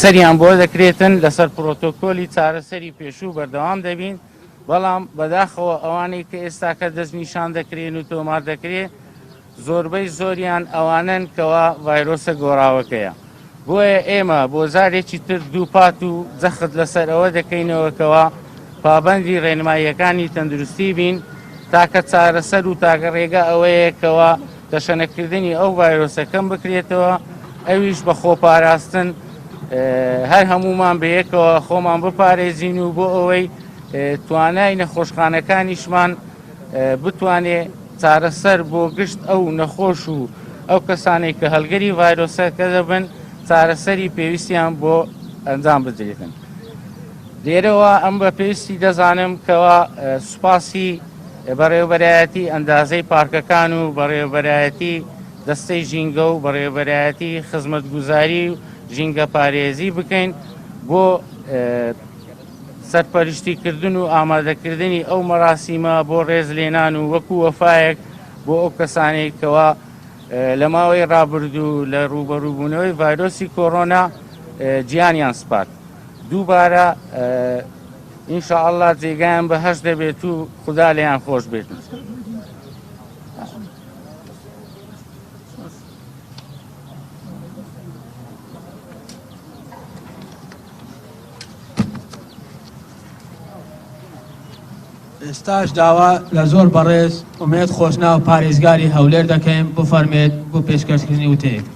چارەسەریان بۆ دەکرێتن لەسەر پرۆتۆکۆلی چارەسەری پێشوو بەردەوام دەبین بەڵام بەداخەوە ئەوانەی کە ئێستا کە دەستنیشان دەکرێن و تۆمار دەکرێت زۆربەی زۆریان ئەوانن کەوا ڤایرۆسە گۆڕاوەکەیە. بۆیە ئێمە بۆ زارێکی تر دووپات و جەخت لەسەر ئەوە دەکەینەوەکەوە پابەندی ڕێنماییەکانی تەندروستی بین تاکە چارەسەر و تاکە ڕێگە ئەوەیەکەوە تەشەنەکردنی ئەو ڤایرۆسەکەم بکرێتەوە ئەویش بە خۆپاراستن هەر هەمومان بەیەکەوە خۆمان بپارێزین و بۆ ئەوەی توانای نەخۆشخانەکانیشمان بتوانێ چارەسەر بۆ گشت ئەو نەخۆش و ئەو کەسانێک کە هەلگەری ڤایرۆسەکە دەبن چارەسەری پێویستیان بۆ ئەنجام بدرێتن. لێرەوە ئەم بە پێویستی دەزانم کەوا سوپاسی بەڕێوەبەرایەتی ئەندازەی پارکەکان و بەڕێوەبەرایەتی دەستەی ژینگە و بەڕێوەبەرایەتی خزمەتگوزاری و ژینگە پارێزی بکەین بۆ سەرپەرشتیکردن و ئامادەکردنی ئەو مەراسیمە بۆ ڕێزلێنان و وەکو وەفایەک بۆ ئەو کەسانێکەوە لە ماوەی ڕابردوو لە ڕوبەڕووبوونەوەی ڤایرۆسی کۆڕۆنا گیانیان سپات. دووبارە ئینشاءالله جێگایان بەهەش دەبێت و خودا لێیان خۆش بێت. ئێستاش داوا لە زۆر بەڕێز ئومێد خۆشنا و پارێزگاری هەولێر دەکەین بفەرمێت بۆ پێشکەشکردنی وتەیەک.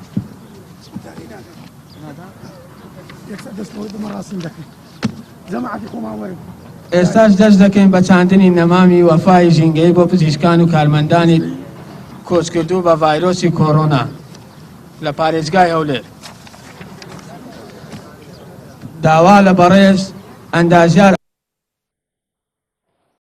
ئێستاش دەست دەکەین بە چاندنی نەمامی وەفای ژینگەی بۆ پزیشکان و کارمەندانی کۆچکردوو بە ڤایرۆسی کۆڕۆنا لە پارێزگای هەولێر. داوا لە بەڕێز ئەندازیار